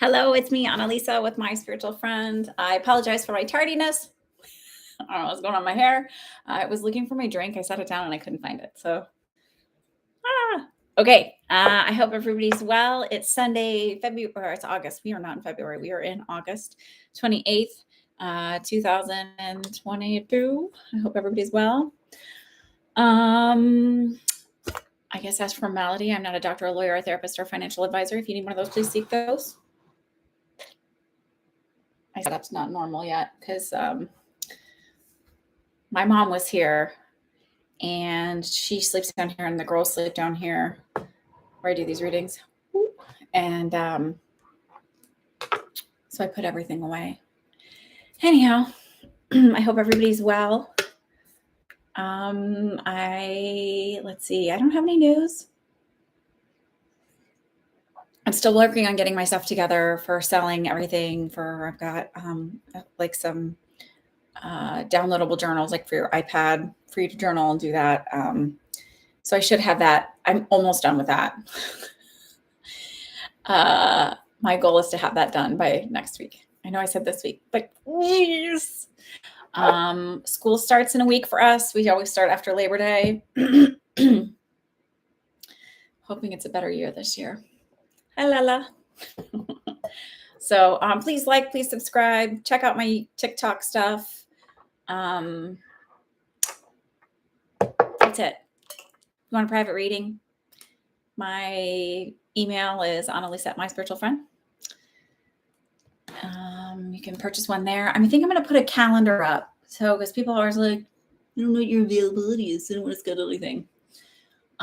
Hello, it's me, Annalisa, with my spiritual friend. I apologize for my tardiness. I don't know what's going on with my hair. I was looking for my drink. I set it down and I couldn't find it. Okay. I hope everybody's well. It's Sunday, February, or it's August. We are not in February. We are in August 28th, 2022. I hope everybody's well. I guess as formality, I'm not a doctor, a lawyer, a therapist, or financial advisor. If you need one of those, please seek those. My setup's not normal yet because my mom was here and she sleeps down here and the girls sleep down here where I do these readings. And so I put everything away. Anyhow, I hope everybody's well. Let's see, I don't have any news. I'm still working on getting my stuff together for selling everything I've got like some downloadable journals, like for your iPad, for you to journal and do that. So I should have that. I'm almost done with that. My goal is to have that done by next week. I know I said this week, but yes. School starts in a week for us. We always start after Labor Day. Hoping it's a better year this year. Hi, Lala. So please like, please subscribe. Check out my TikTok stuff. That's it. You want a private reading? My email is Annalisa@myspiritualfriend. You can purchase one there. I think I'm going to put a calendar up. So, because people are always like, I don't know what your availability is. I don't want to schedule anything.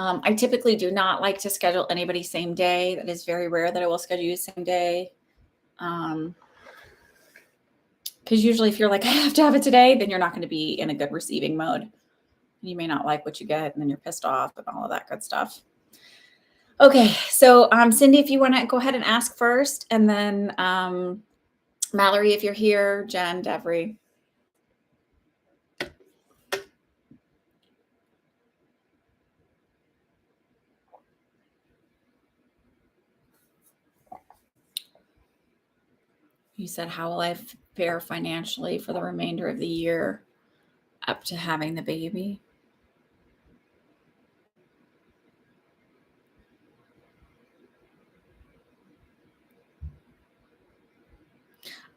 I typically do not like to schedule anybody same day. That is very rare that I will schedule you same day. Because usually if you're like, I have to have it today, then you're not going to be in a good receiving mode. You may not like what you get, and then you're pissed off and all of that good stuff. Okay, so Cindy, if you want to go ahead and ask first, and then Mallory, if you're here, Jen, Devery. You said, how will I fare financially for the remainder of the year up to having the baby?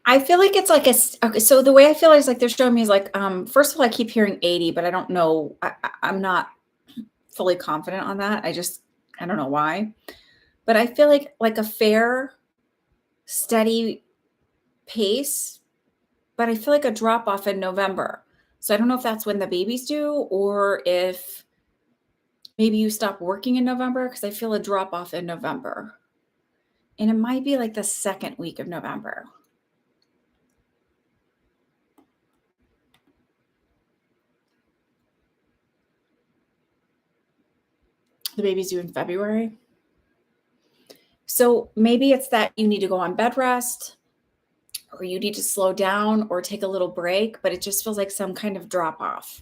I feel like it's like okay, so the way I feel is like they're showing me is like, first of all, I keep hearing 80, but I don't know. I'm not fully confident on that. I don't know why. But I feel like a fair, steady pace, but I feel like a drop off in November. So I don't know if that's when the baby's due or if maybe you stop working in November, because I feel a drop off in November. And it might be like the second week of November. The baby's due in February. So maybe it's that you need to go on bed rest, or you need to slow down or take a little break, but it just feels like some kind of drop off.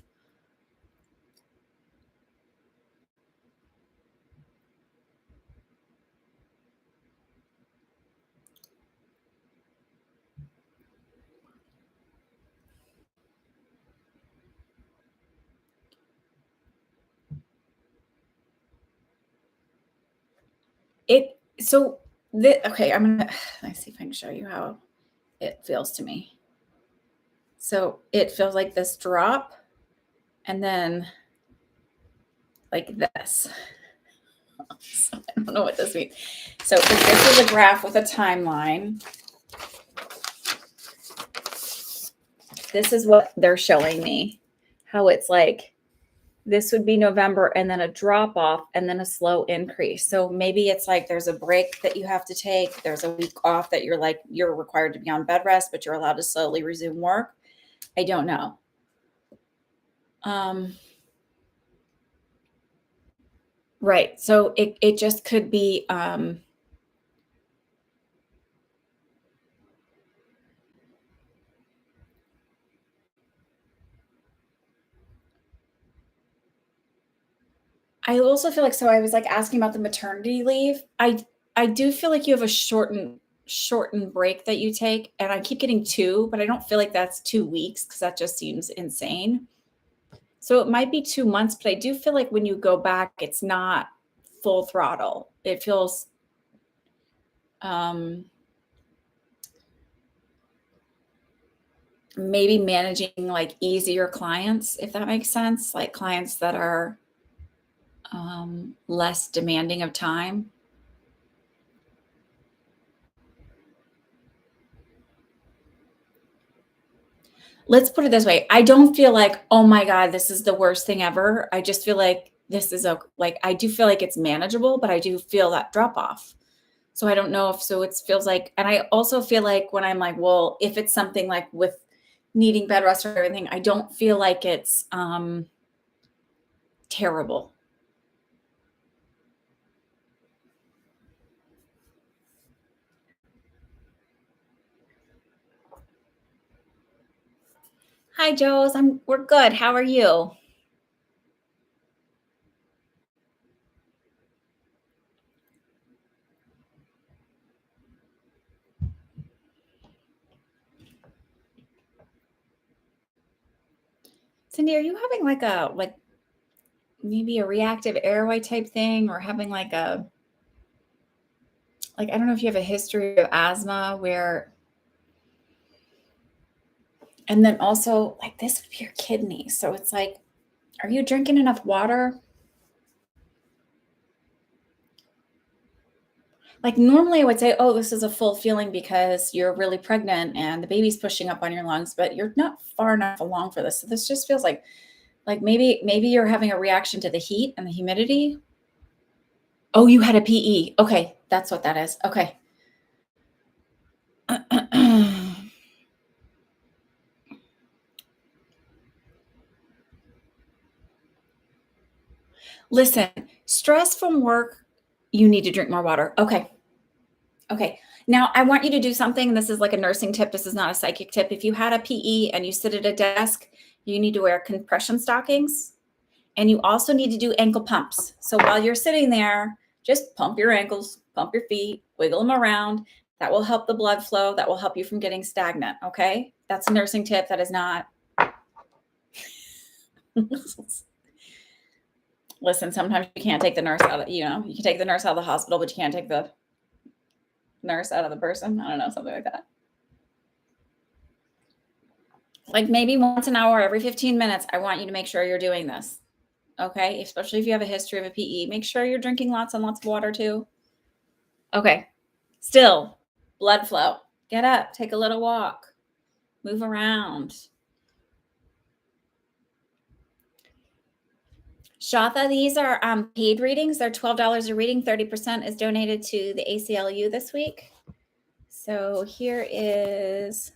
Okay, let's see if I can show you how it feels to me. So it feels like this drop and then like this. So I don't know what this means. So this is a graph with a timeline. This is what they're showing me, how it's like this would be November and then a drop off and then a slow increase. So maybe it's like there's a break that you have to take. There's a week off that you're required to be on bed rest, but you're allowed to slowly resume work. I don't know. Right. So it just could be I also feel like, so I was like asking about the maternity leave. I do feel like you have a shortened shortened break that you take, and I keep getting 2, but I don't feel like that's 2 weeks because that just seems insane. So it might be 2 months, but I do feel like when you go back, it's not full throttle. It feels, um, maybe managing, like, easier clients, if that makes sense, like clients that are, less demanding of time. Let's put it this way, I don't feel like, "Oh my god, this is the worst thing ever." I just feel like this is a like, I do feel like it's manageable, but I do feel that drop off. So I don't know if so it feels like, and I also feel like when I'm like, well, if it's something like with needing bed rest or everything, I don't feel like it's, terrible. Hi, Joes. We're good. How are you? Cindy, are you having like maybe a reactive airway type thing or having like I don't know if you have a history of asthma where, and then also like this would be your kidney. So it's like, are you drinking enough water? Like normally I would say, oh, this is a full feeling because you're really pregnant and the baby's pushing up on your lungs, but you're not far enough along for this. So this just feels like maybe you're having a reaction to the heat and the humidity. Oh, you had a PE. Okay, that's what that is. Okay. Listen, stress from work, you need to drink more water. Okay. Okay. Now I want you to do something. This is like a nursing tip. This is not a psychic tip. If you had a PE and you sit at a desk, you need to wear compression stockings and you also need to do ankle pumps. So while you're sitting there, just pump your ankles, pump your feet, wiggle them around. That will help the blood flow. That will help you from getting stagnant. Okay. That's a nursing tip. That is not. Listen, sometimes you can't take the nurse out of, you can take the nurse out of the hospital, but you can't take the nurse out of the person. I don't know, something like that. Like maybe once an hour, every 15 minutes, I want you to make sure you're doing this. Okay. Especially if you have a history of a PE, make sure you're drinking lots and lots of water too. Okay. Still, blood flow. Get up, take a little walk, move around. Shatha, these are paid readings. They're $12 a reading. 30% is donated to the ACLU this week. So here is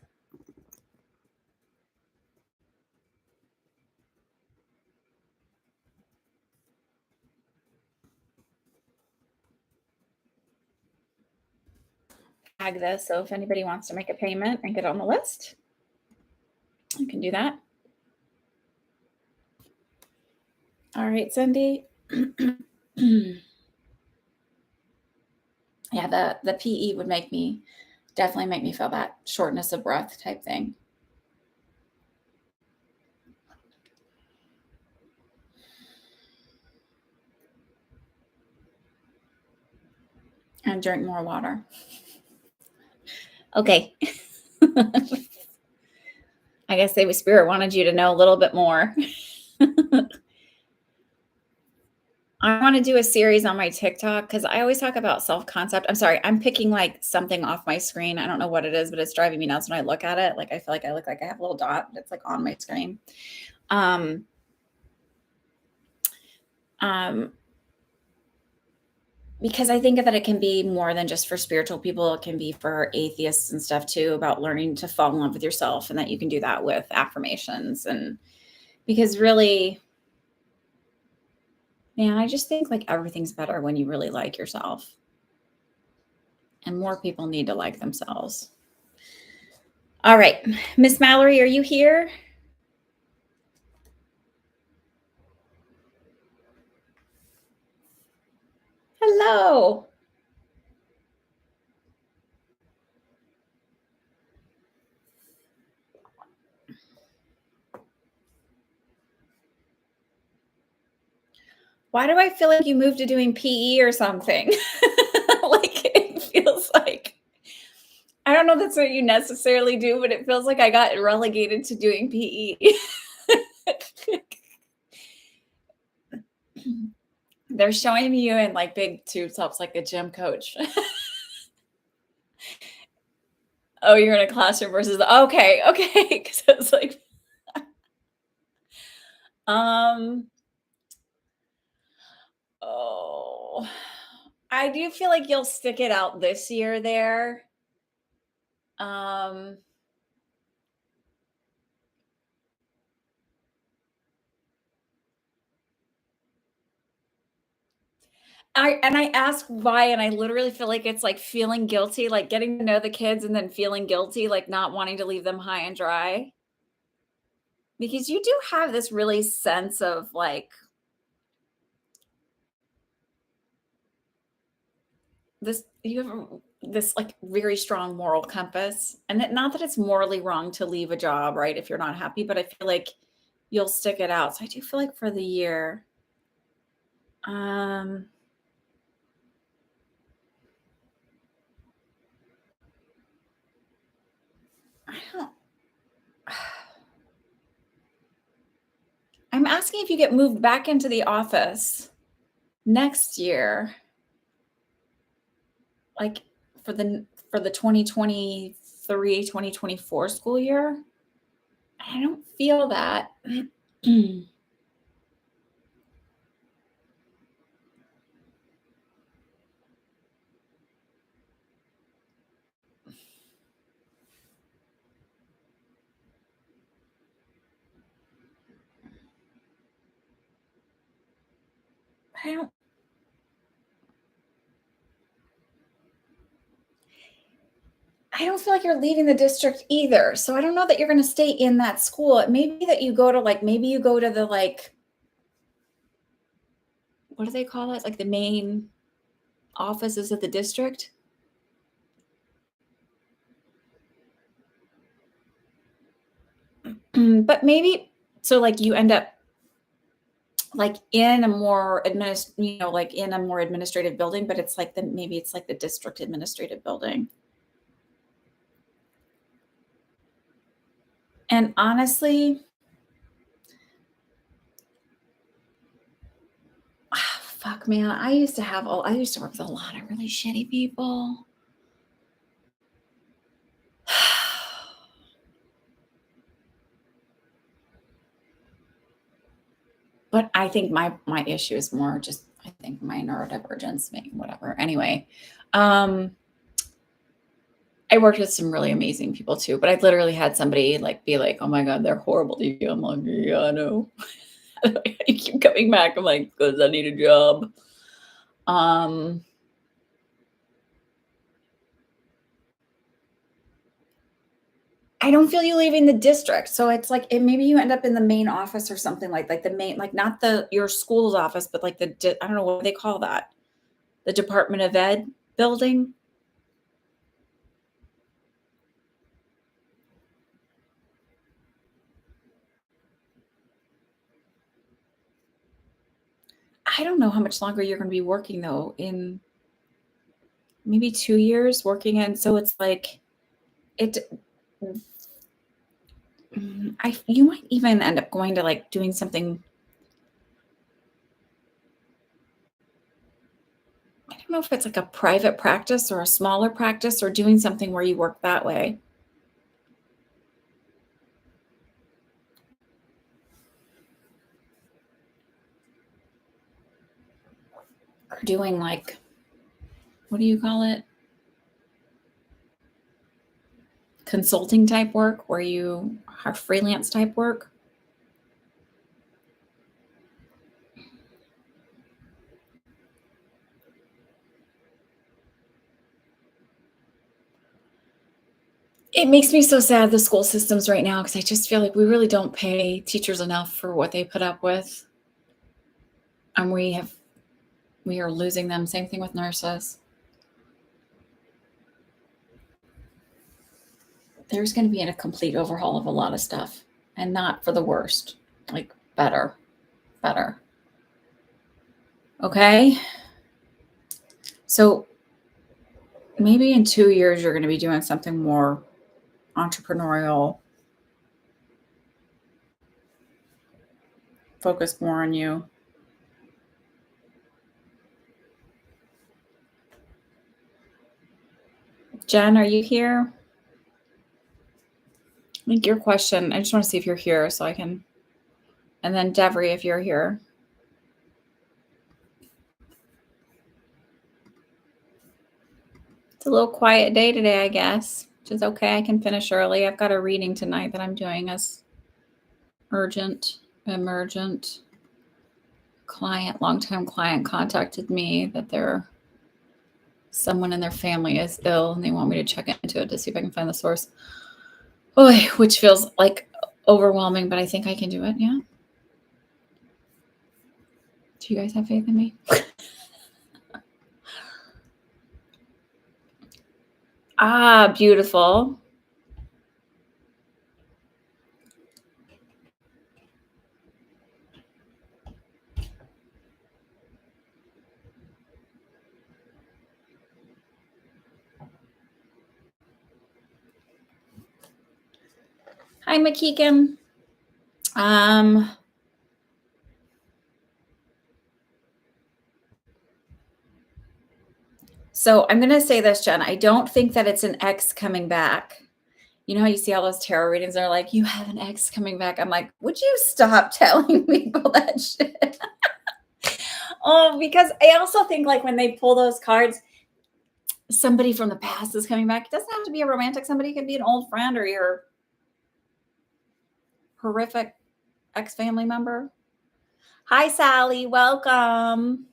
tag this. So if anybody wants to make a payment and get on the list, you can do that. All right, Cindy. Yeah, the PE would definitely make me feel that shortness of breath type thing. And drink more water. Okay. I guess the spirit wanted you to know a little bit more. I want to do a series on my TikTok because I always talk about self-concept. I'm sorry, I'm picking like something off my screen. I don't know what it is, but it's driving me nuts when I look at it. Like I feel like I look like I have a little dot that's like on my screen. Um, um, because I think that it can be more than just for spiritual people. It can be for atheists and stuff too, about learning to fall in love with yourself, and that you can do that with affirmations. And because really, man, I just think like everything's better when you really like yourself. And more people need to like themselves. All right. Miss Mallory, are you here? Hello. Why do I feel like you moved to doing PE or something? Like, it feels like I don't know if that's what you necessarily do, but it feels like I got relegated to doing PE. They're showing you in, like, big tube tops like a gym coach. Oh, you're in a classroom versus okay, okay, 'cause I was like, um, oh, I do feel like you'll stick it out this year there. Um, I ask why, and I literally feel like it's like feeling guilty, like getting to know the kids and then feeling guilty, like not wanting to leave them high and dry. Because you do have this really sense of like this you have this like very strong moral compass. And not that it's morally wrong to leave a job, right? If you're not happy, but I feel like you'll stick it out. So I do feel like for the year, um, I don't I'm asking if you get moved back into the office next year, like for the 2023-2024 school year. I don't feel that. I don't I don't feel like you're leaving the district either. So I don't know that you're gonna stay in that school. It may be that you go to maybe you go to the what do they call it? Like the main offices of the district. But maybe so like you end up like in a more like in a more administrative building, but it's like maybe it's like the district administrative building. And honestly, fuck man, I used to work with a lot of really shitty people. But I think my issue is more just I think my neurodivergence, maybe whatever. Anyway, um, I worked with some really amazing people too, but I literally had somebody like be like, "Oh my god, they're horrible to you." I'm like, "Yeah, I know." I keep coming back. I'm like, "'Cause I need a job." Um, I don't feel you leaving the district, so it's like maybe you end up in the main office or something like the main like not the your school's office, but like I don't know what they call that, the Department of Ed building. I don't know how much longer you're gonna be working though, in maybe 2 years working in so it's like it I you might even end up going to, like, doing something I don't know if it's like a private practice or a smaller practice or doing something where you work that way, or doing, like, what do you call it? Consulting type work where you are freelance type work. It makes me so sad, the school systems right now, because I just feel like we really don't pay teachers enough for what they put up with, and we are losing them. Same thing with nurses. There's gonna be a complete overhaul of a lot of stuff, and not for the worst, like, better, better. Okay. So maybe in 2 years, you're going to be doing something more entrepreneurial, focused more on you. Jen, are you here? I think your question, I just want to see if you're here so I can, and then Devry, if you're here. It's a little quiet day today, I guess, which is okay. I can finish early. I've got a reading tonight that I'm doing as urgent, emergent. Long-time client contacted me that someone in their family is ill and they want me to check into it to see if I can find the source. Boy, which feels like overwhelming, but I think I can do it. Yeah. Do you guys have faith in me? Ah, beautiful. Hi, McKeegan. So I'm going to say this, Jen. I don't think that it's an ex coming back. You know how you see all those tarot readings are like, you have an ex coming back. I'm like, would you stop telling people that shit? Oh, because I also think like when they pull those cards, somebody from the past is coming back. It doesn't have to be a romantic. Somebody could be an old friend or your horrific ex-family member. Hi, Sally. Welcome.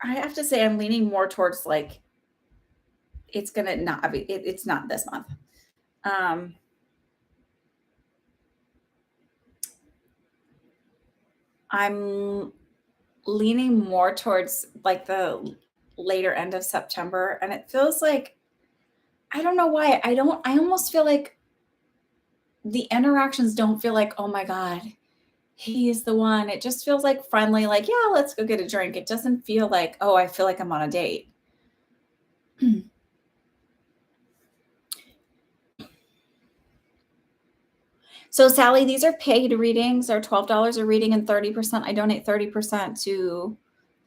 I have to say I'm leaning more towards like it's gonna not be it's not this month. I'm leaning more towards like the later end of September, and it feels like I don't know why. I almost feel like the interactions don't feel like, oh my God, he's the one. It just feels like friendly, like, yeah, let's go get a drink. It doesn't feel like, oh, I feel like I'm on a date. So, Sally, these are paid readings. They're $12 a reading and 30%. I donate 30% to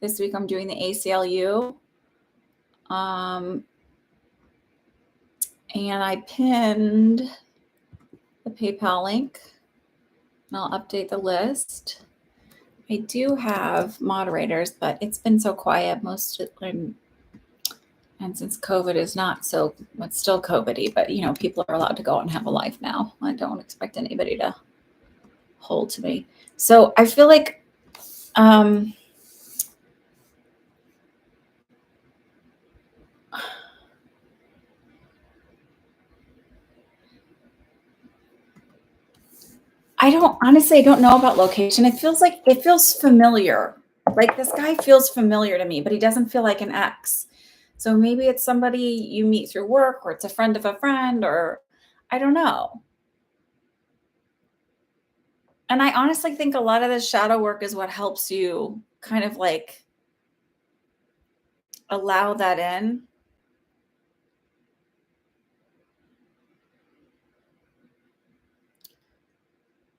this week. I'm doing the ACLU. And I pinned the PayPal link. And I'll update the list. I do have moderators, but it's been so quiet and since COVID is not so, it's still COVID-y, but you know, people are allowed to go out and have a life now. I don't expect anybody to hold to me. So I feel like, I don't know about location. It feels familiar. Like this guy feels familiar to me, but he doesn't feel like an ex. So maybe it's somebody you meet through work or it's a friend of a friend or I don't know. And I honestly think a lot of the shadow work is what helps you kind of like allow that in.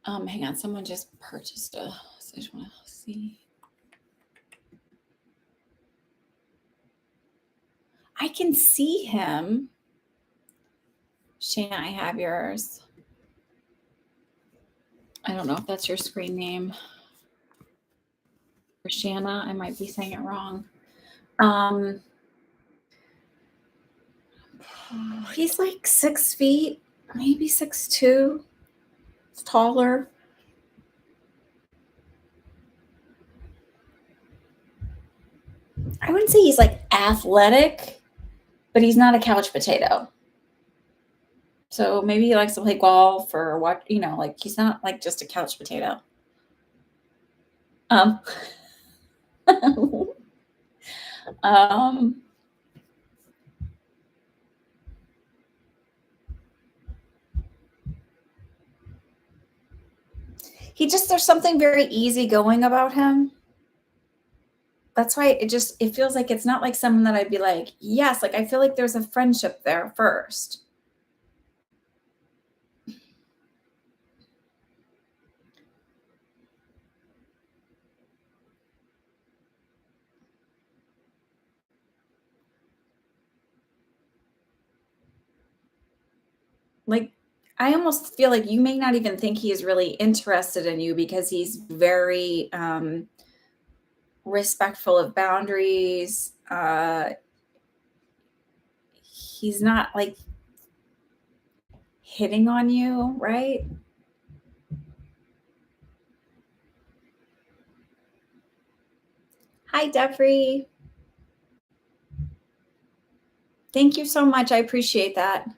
Hang on, someone just purchased so I just want to see. I can see him. Shana, I have yours. I don't know if that's your screen name. Or Shanna, I might be saying it wrong. He's like 6 feet, maybe 6'2". It's taller. I wouldn't say he's like athletic, but he's not a couch potato. So maybe he likes to play golf or what, you know, like he's not like just a couch potato. Um, there's something very easygoing about him. That's why it feels like it's not like someone that I'd be like, yes, like I feel like there's a friendship there first. Like, I almost feel like you may not even think he is really interested in you because he's very respectful of boundaries. He's not like hitting on you, right? Hi, Jeffrey. Thank you so much. I appreciate that.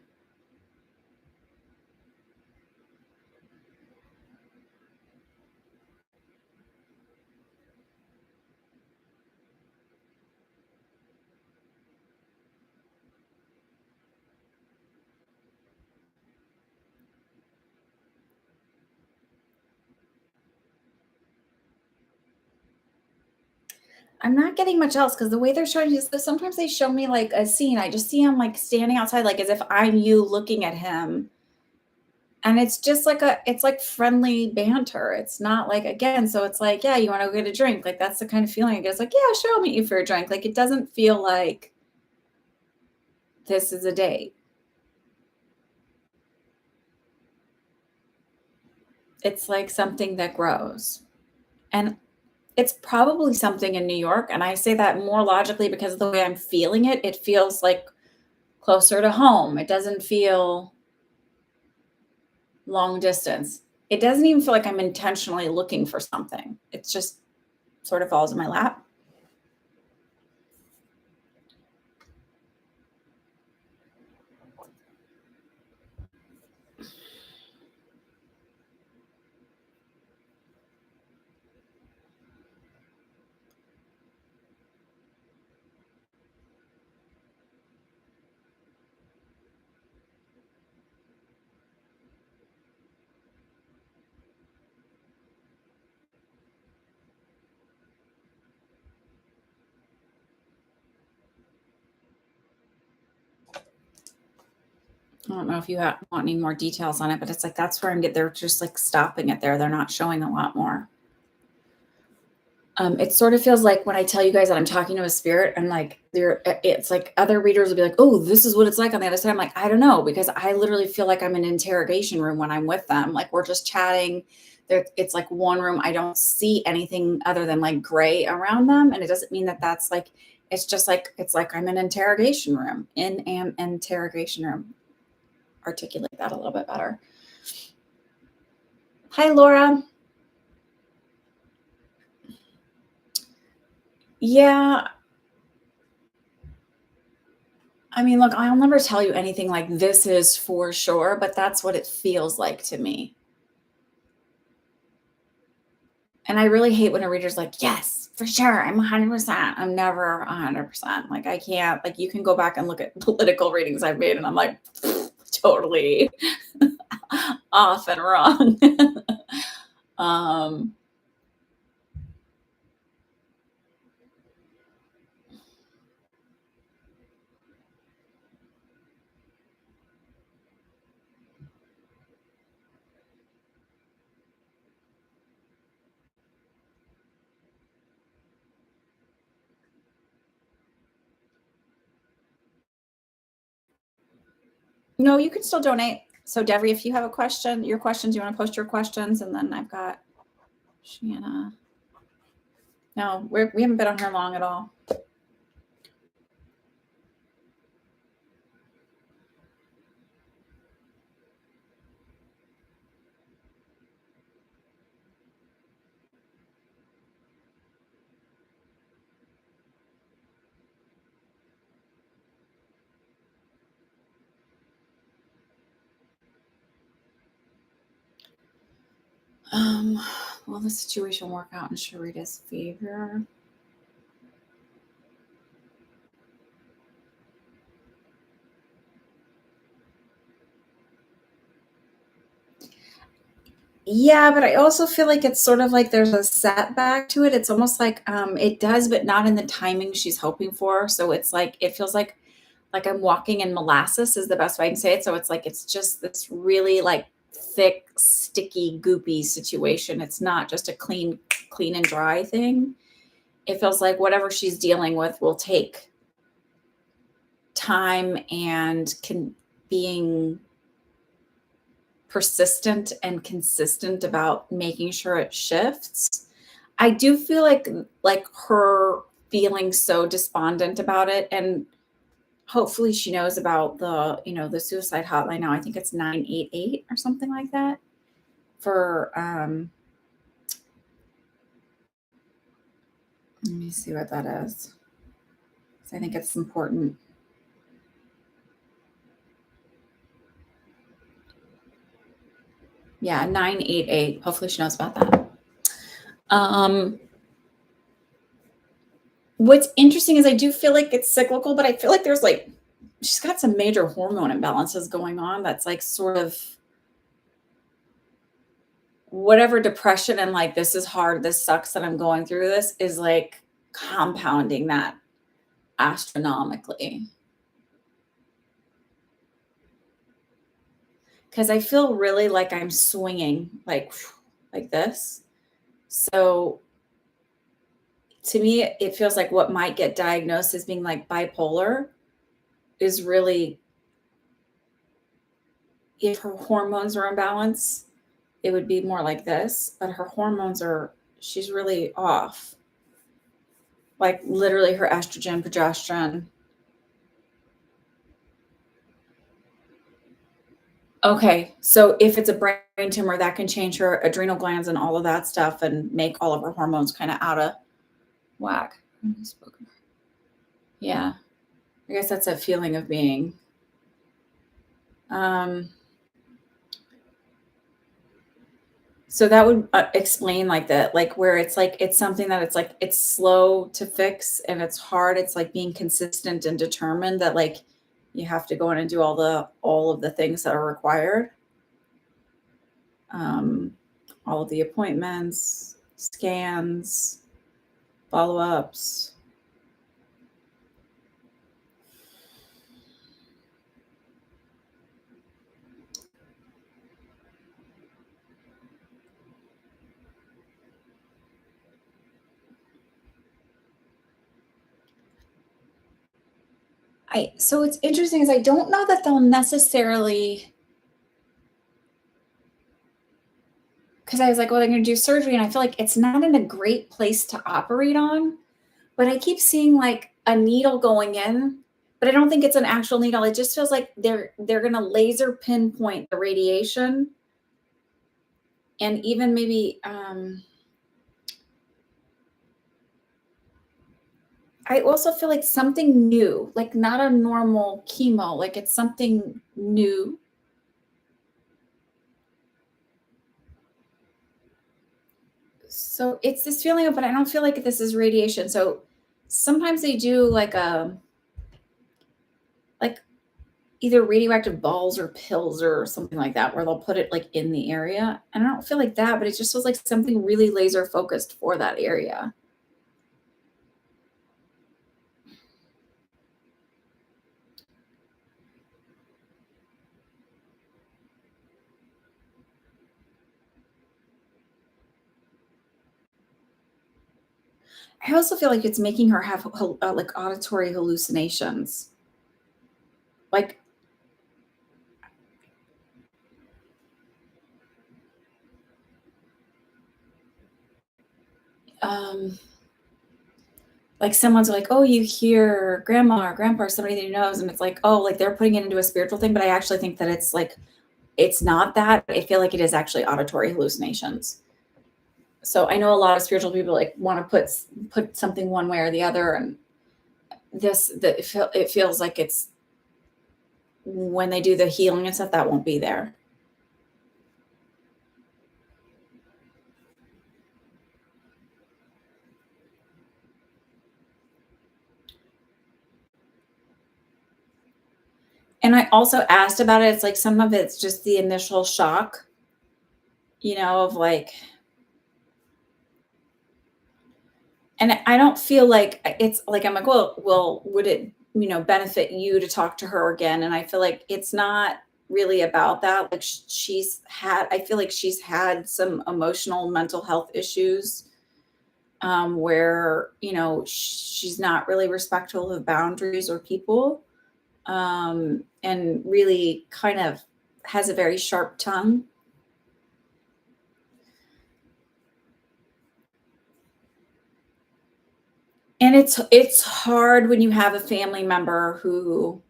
I'm not getting much else because the way they're showing is sometimes they show me like a scene. I just see him like standing outside, like as if I'm you looking at him. And it's just like it's like friendly banter. It's not like, again, so it's like, yeah, you want to go get a drink. Like that's the kind of feeling I get. It's like, yeah, sure, I'll meet you for a drink. Like it doesn't feel like this is a date. It's like something that grows. And it's probably something in New York. And I say that more logically because of the way I'm feeling it. It feels like closer to home. It doesn't feel long distance. It doesn't even feel like I'm intentionally looking for something. It's just sort of falls in my lap. I don't know if you want any more details on it, but it's like that's where they're just like stopping it there. They're not showing a lot more. It sort of feels like when I tell you guys that I'm talking to a spirit, and like it's like other readers will be like, "Oh, this is what it's like on the other side." I'm like, I don't know, because I literally feel like I'm in an interrogation room when I'm with them. Like we're just chatting. There, it's like one room. I don't see anything other than like gray around them, and it doesn't mean that that's like. It's just like it's like I'm in an interrogation room in an interrogation room. Articulate that a little bit better. Hi, Laura. Yeah, I mean, look, I'll never tell you anything like this is for sure, but that's what it feels like to me. And I really hate when a reader's like, yes, for sure, I'm 100%. I'm never 100%. Like, I can't, like, you can go back and look at political readings I've made, and I'm like, totally off and wrong. um, no, you can still donate. So, Debbie, if you have a question, your questions, you want to post your questions, and then I've got Shanna. No, we haven't been on here long at all. Um, will the situation work out in Sharita's favor? Yeah, but I also feel like it's sort of like there's a setback to it. It's almost like, it does, but not in the timing she's hoping for. So it's like it feels like I'm walking in molasses is the best way I can say it. So it's like it's just this really like thick, sticky, goopy situation. It's not just a clean and dry thing. It feels like whatever she's dealing with will take time and being persistent and consistent about making sure it shifts. I do feel like her feeling so despondent about it, and hopefully she knows about the suicide hotline now. I think it's 988 or something like that for let me see what that is. 'Cause I think it's important. Yeah, 988. Hopefully she knows about that. Um what's interesting is I do feel like it's cyclical, but I feel like there's like she's got some major hormone imbalances going on that's like sort of whatever depression and like this is hard, this sucks that I'm going through this is like compounding that astronomically. Because I feel really like I'm swinging like this. So to me, it feels like what might get diagnosed as being like bipolar is really if her hormones are imbalanced, it would be more like this, but her hormones are she's really off. Like literally her estrogen, progesterone. Okay, so if it's a brain tumor, that can change her adrenal glands and all of that stuff and make all of her hormones kind of out of whack. Yeah, I guess that's a feeling of being. Um, so that would explain like that, like where it's like it's something that it's like it's slow to fix and it's hard. It's like being consistent and determined that like you have to go in and do all of the things that are required. Um, all of the appointments, scans, follow-ups. I so it's interesting is I don't know that they'll necessarily because I was like, well, they're gonna do surgery, and I feel like it's not in a great place to operate on. But I keep seeing like a needle going in, but I don't think it's an actual needle. It just feels like they're gonna laser pinpoint the radiation and even maybe I also feel like something new, like not a normal chemo, like it's something new. So it's this feeling of, but I don't feel like this is radiation. So sometimes they do like either radioactive balls or pills or something like that, where they'll put it like in the area. And I don't feel like that, but it just feels like something really laser focused for that area. I also feel like it's making her have like auditory hallucinations. Like, um, like someone's like, "Oh, you hear grandma or grandpa or somebody that you knows," and it's like, "Oh, like they're putting it into a spiritual thing." But I actually think that it's like it's not that. I feel like it is actually auditory hallucinations. So I know a lot of spiritual people like want to put something one way or the other, and it feels like it's when they do the healing and stuff that won't be there. And I also asked about it. It's like some of it's just the initial shock, of like, and I don't feel like it's like, I'm like, well, would it, benefit you to talk to her again? And I feel like it's not really about that. Like I feel like she's had some emotional mental health issues, where, she's not really respectful of boundaries or people, and really kind of has a very sharp tongue. And it's hard when you have a family member who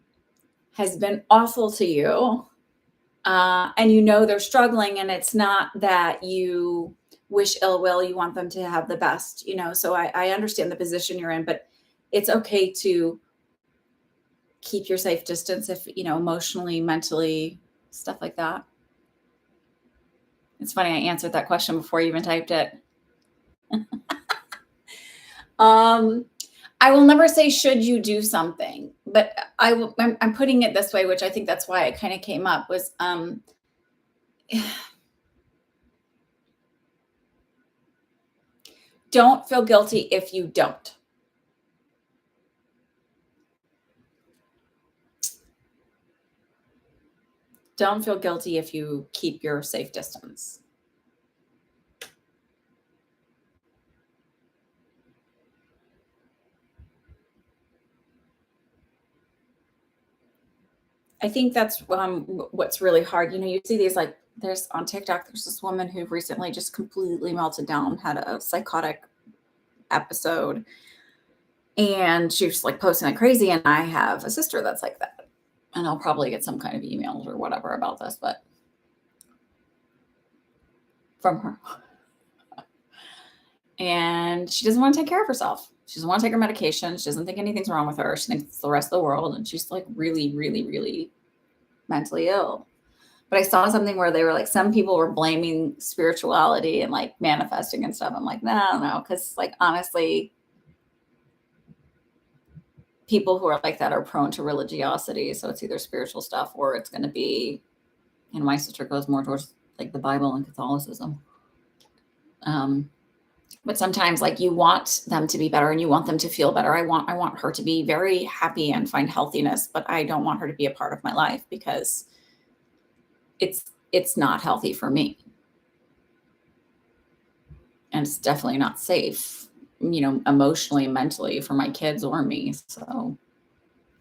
has been awful to you, and they're struggling, and it's not that you wish ill will, you want them to have the best, so I understand the position you're in, but it's okay to keep your safe distance if, emotionally, mentally, stuff like that. It's funny, I answered that question before you even typed it. Um, I will never say should you do something, but I'm putting it this way, which I think that's why it kind of came up was, don't feel guilty if you don't. Don't feel guilty if you keep your safe distance. I think that's what's really hard. You see these like there's on TikTok. There's this woman who recently just completely melted down, had a psychotic episode, and she was like posting like crazy. And I have a sister that's like that, and I'll probably get some kind of emails or whatever about this, but from her, and she doesn't want to take care of herself. She doesn't want to take her medication. She doesn't think anything's wrong with her. She thinks it's the rest of the world, and she's like really, really, really mentally ill. But I saw something where they were like, some people were blaming spirituality and like manifesting and stuff. I'm like, no, because like honestly, people who are like that are prone to religiosity. So it's either spiritual stuff or it's going to be, my sister goes more towards like the Bible and Catholicism. But sometimes like you want them to be better and you want them to feel better. I want her to be very happy and find healthiness, but I don't want her to be a part of my life because it's not healthy for me. And it's definitely not safe, emotionally, mentally for my kids or me. So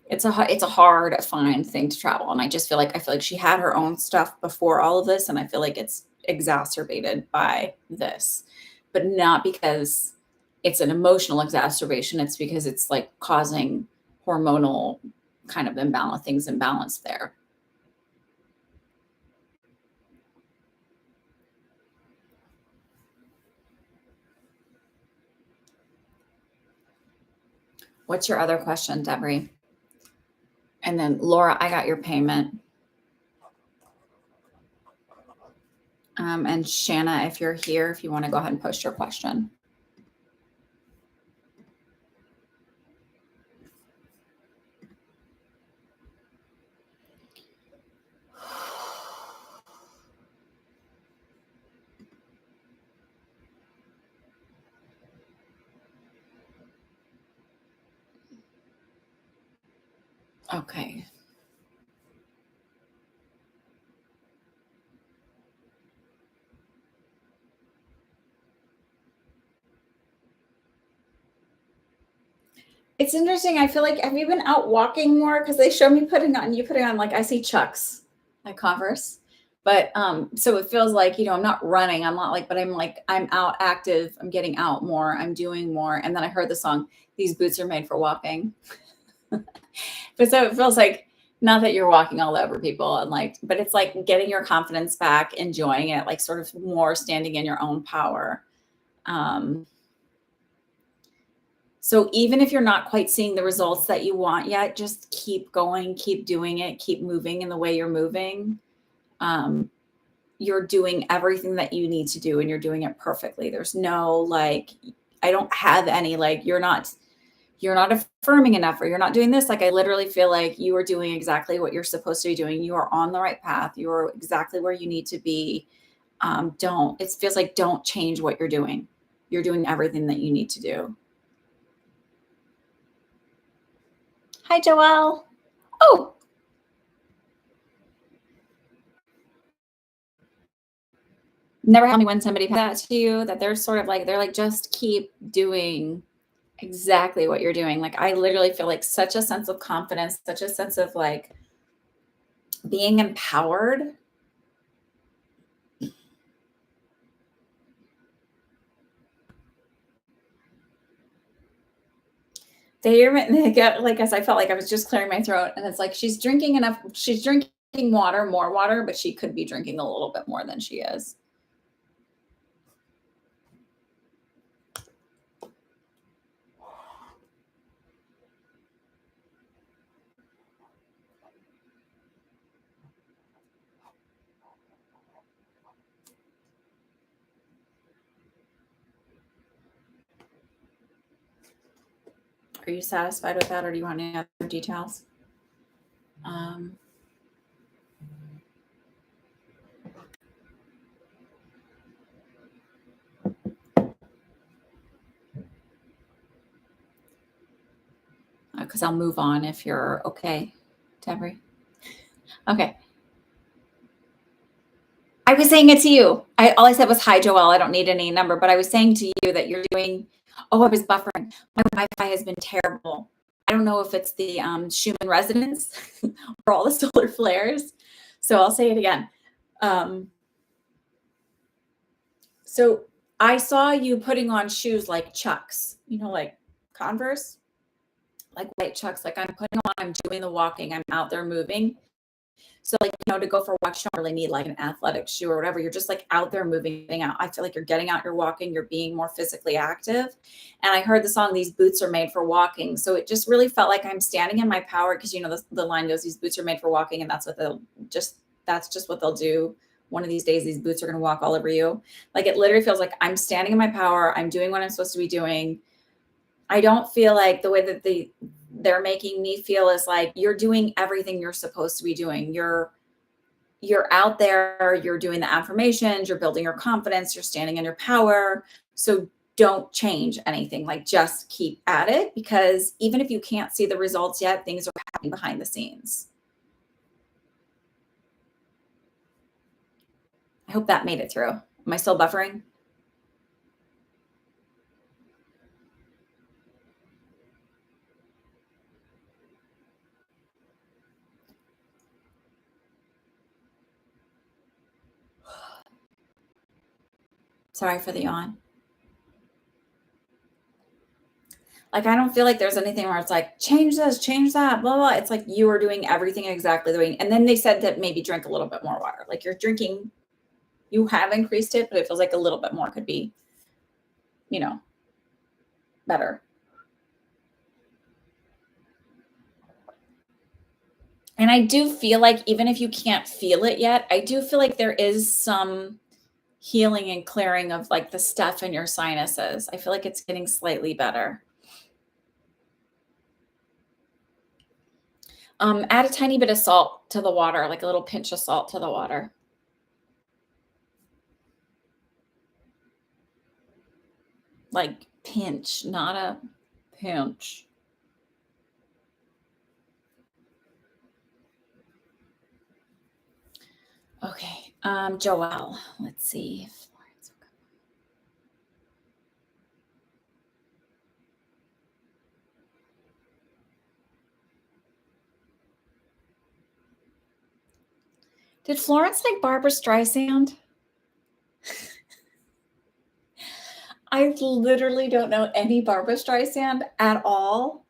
it's a hard, fine thing to travel. And I feel like she had her own stuff before all of this. And I feel like it's exacerbated by this, but not because it's an emotional exacerbation. It's because it's like causing hormonal kind of imbalance there. What's your other question, Deborah? And then Laura, I got your payment. And Shanna, if you're here, if you want to go ahead and post your question. Okay. It's interesting. I feel like, have you been out walking more? Because they show me putting on like I see Chucks at Converse. But so it feels like, I'm not running. I'm not like, but I'm like, I'm out active. I'm getting out more. I'm doing more. And then I heard the song, These Boots Are Made for Walking. But so it feels like not that you're walking all over people and like, but it's like getting your confidence back, enjoying it, like sort of more standing in your own power. Um, So even if you're not quite seeing the results that you want yet, just keep going, keep doing it, keep moving in the way you're moving. Um, you're doing everything that you need to do and you're doing it perfectly. There's no like, I don't have any like, you're not affirming enough or you're not doing this. Like I literally feel like you are doing exactly what you're supposed to be doing. You are on the right path. You are exactly where you need to be. Don't. It feels like don't change what you're doing. You're doing everything that you need to do. Hi, Joelle. Oh, never had me when somebody that to you that they're sort of like they're like just keep doing exactly what you're doing. Like I literally feel like such a sense of confidence, such a sense of like being empowered. They get like as I felt like I was just clearing my throat, and it's like she's drinking enough. She's drinking water, more water, but she could be drinking a little bit more than she is. Are you satisfied with that, or do you want any other details? Um, because I'll move on if you're okay, Debri. Okay. I was saying it to you. All I said was hi, Joelle. I don't need any number, but I was saying to you that you're doing. Oh, I was buffering. My Wi-Fi has been terrible. I don't know if it's the Schumann resonance or all the solar flares. So I'll say it again. So I saw you putting on shoes like Chucks, like Converse, like white Chucks. Like I'm putting on, I'm doing the walking, I'm out there moving. So like, to go for walks, you don't really need like an athletic shoe or whatever. You're just like out there moving out. I feel like you're getting out, you're walking, you're being more physically active. And I heard the song, These Boots Are Made for Walking. So it just really felt like I'm standing in my power because, the line goes, these boots are made for walking. And that's just what they'll do. One of these days, these boots are going to walk all over you. Like it literally feels like I'm standing in my power. I'm doing what I'm supposed to be doing. I don't feel like the way that they're making me feel is like you're doing everything you're supposed to be doing. You're out there, you're doing the affirmations, you're building your confidence, you're standing in your power. So don't change anything. Like just keep at it, because even if you can't see the results yet, things are happening behind the scenes. I hope that made it through. Am I still buffering? Sorry for the yawn. Like, I don't feel like there's anything where it's like, change this, change that, blah, blah. It's like you are doing everything exactly the way. And then they said that maybe drink a little bit more water. Like you're drinking, you have increased it, but it feels like a little bit more could be, better. And I do feel like even if you can't feel it yet, I do feel like there is some healing and clearing of like the stuff in your sinuses. I feel like it's getting slightly better. Add a tiny bit of salt to the water, like a little pinch of salt to the water. Like pinch, not a pinch. Okay. Joelle, let's see. Did Florence like Barbara Streisand? I literally don't know any Barbara Streisand at all.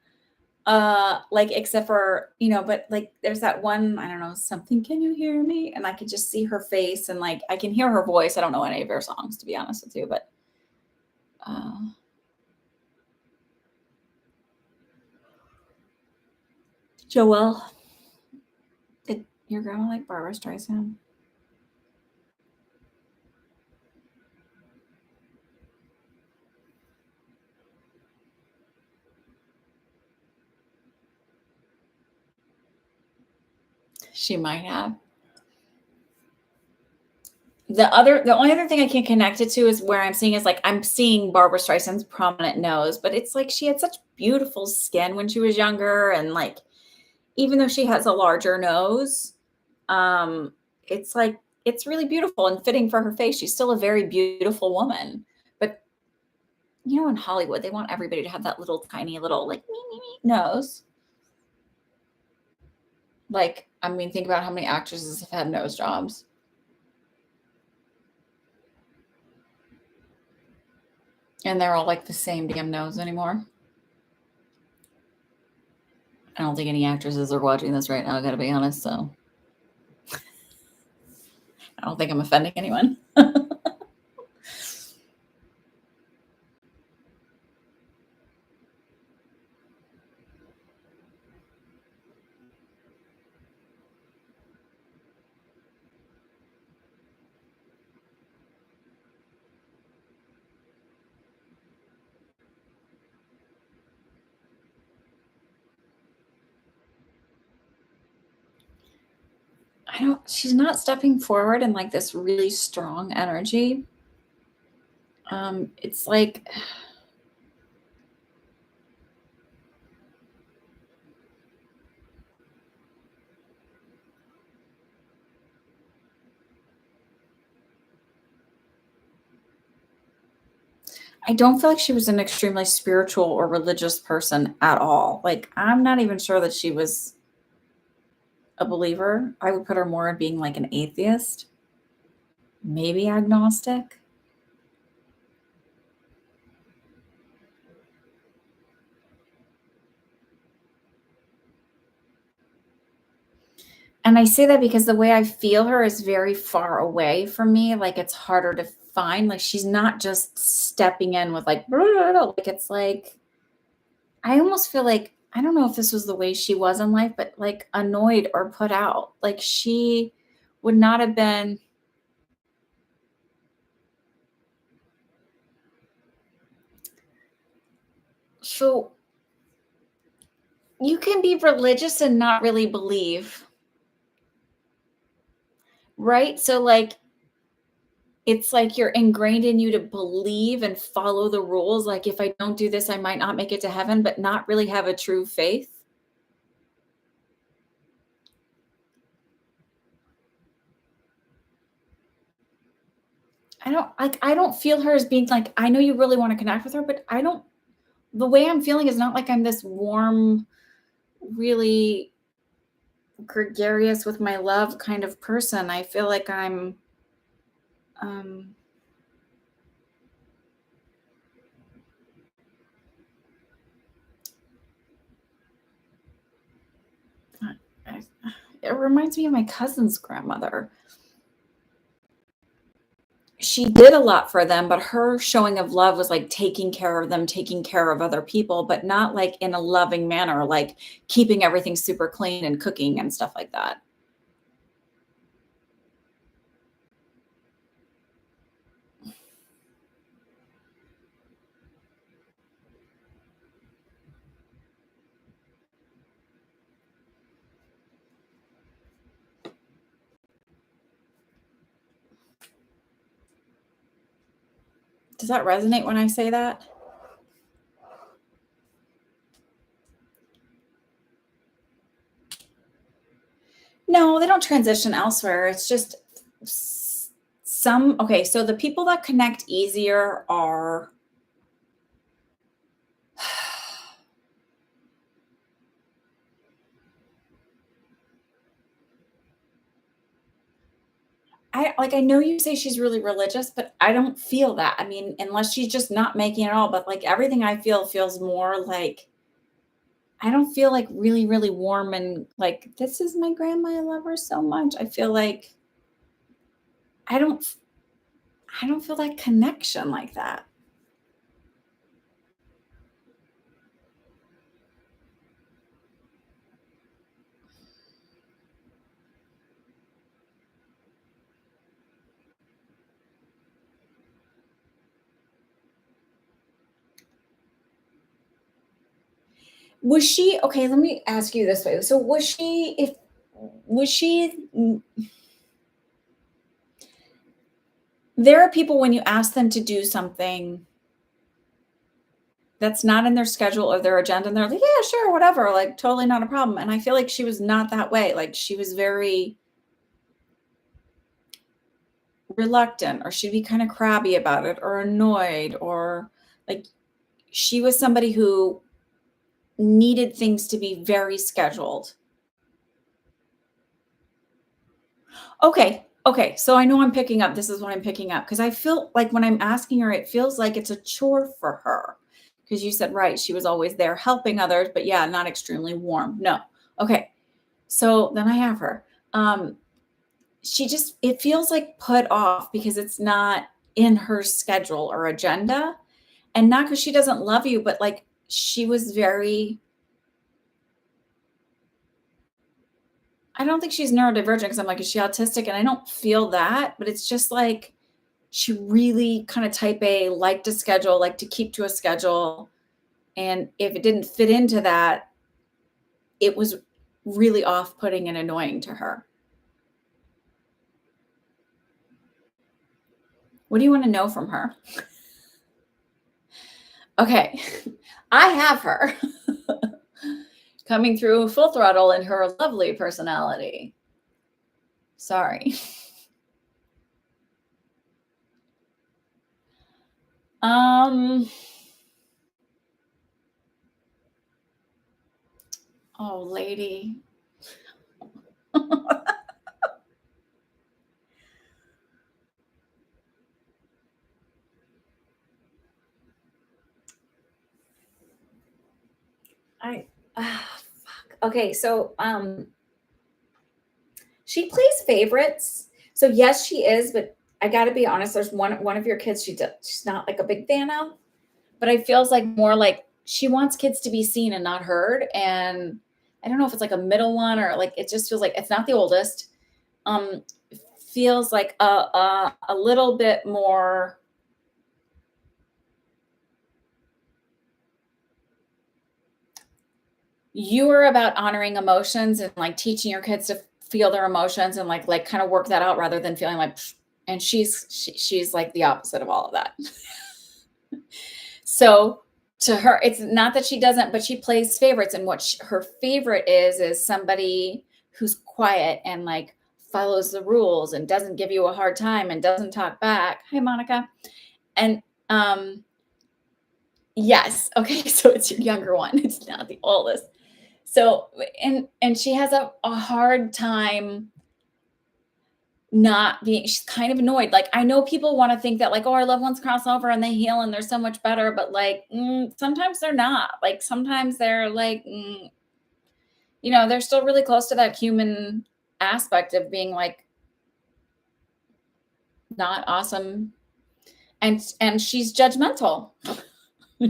Like except for, but like there's that one, I don't know, something, can you hear me? And I could just see her face and like I can hear her voice. I don't know any of her songs, to be honest with you, but Joelle, did your grandma like Barbara Streisand? She might have. The only other thing I can connect it to is where I'm seeing is like I'm seeing Barbara Streisand's prominent nose, but it's like she had such beautiful skin when she was younger, and like even though she has a larger nose, um, it's like it's really beautiful and fitting for her face. She's still a very beautiful woman. But in Hollywood, they want everybody to have that little tiny little like me, me, me nose. Like, I mean, think about how many actresses have had nose jobs. And they're all like the same damn nose anymore. I don't think any actresses are watching this right now, I gotta be honest. So I don't think I'm offending anyone. She's not stepping forward in like this really strong energy. It's like I don't feel like she was an extremely spiritual or religious person at all. Like, I'm not even sure that she was a believer. I would put her more in being like an atheist, maybe agnostic. And I say that because the way I feel her is very far away from me. Like, it's harder to find. Like, she's not just stepping in with like, like it's like I almost feel like I don't know if this was the way she was in life, but like annoyed or put out. Like she would not have been. So you can be religious and not really believe, right? So like it's like you're ingrained in you to believe and follow the rules. Like if I don't do this, I might not make it to heaven, but not really have a true faith. I don't feel her as being like, I know you really want to connect with her, but I don't the way I'm feeling is not like I'm this warm, really gregarious with my love kind of person. I feel like I'm um I, it reminds me of my cousin's grandmother. She did a lot for them, but her showing of love was like taking care of them, taking care of other people, but not like in a loving manner, like keeping everything super clean and cooking and stuff like that. Does that resonate when I say that? No, they don't transition elsewhere. It's just some okay, so the people that connect easier are I know you say she's really religious, but I don't feel that. I mean, unless she's just not making it all, but like everything I feel feels more like I don't feel like really, really warm and like this is my grandma. I love her so much. I feel like I don't I don't feel that connection like that. Was she okay? Let me ask you this way. So was she if was she There are people when you ask them to do something that's not in their schedule or their agenda, and they're like, "Yeah, sure, whatever, like, totally not a problem," and I feel like she was not that way, like, she was very reluctant, or she'd be kinda crabby about it, or annoyed, or, like, she was somebody who needed things to be very scheduled. Okay, okay, so I know I'm picking up this is what I'm picking up because I feel like when I'm asking her, it feels like it's a chore for her. Because you said, right, she was always there helping others, but yeah, not extremely warm. No. Okay. So then I have her. Um, she just it feels like put off because it's not in her schedule or agenda. And not because she doesn't love you, but like she was very I don't think she's neurodivergent because I'm like, is she autistic? And I don't feel that, but it's just like she really kind of type A, like to schedule, like to keep to a schedule. And if it didn't fit into that, it was really off putting and annoying to her. What do you want to know from her? Okay, I have her coming through full throttle in her lovely personality. Sorry. Um, oh, lady. I fuck. Okay, so she plays favorites. So yes, she is, but I got to be honest. There's one of your kids she's not like a big fan of, but I feels like more like she wants kids to be seen and not heard. And I don't know if it's like a middle one or like it just feels like it's not the oldest. It feels like a little bit more. You are about honoring emotions and like teaching your kids to feel their emotions and like kind of work that out rather than feeling like. "Pfft," and she's like the opposite of all of that. So to her, it's not that she doesn't, but she plays favorites. And what her favorite is somebody who's quiet and like follows the rules and doesn't give you a hard time and doesn't talk back. Hi, Monica. And yes, okay, so it's your younger one. It's not the oldest. So and she has a hard time not being she's kind of annoyed. Like, I know people wanna think that, like, "Oh, our loved ones cross over and they heal and they're so much better," but, like, sometimes they're not. Like, sometimes they're, like, they're still really close to that human aspect of being, like, not awesome, and she's judgmental.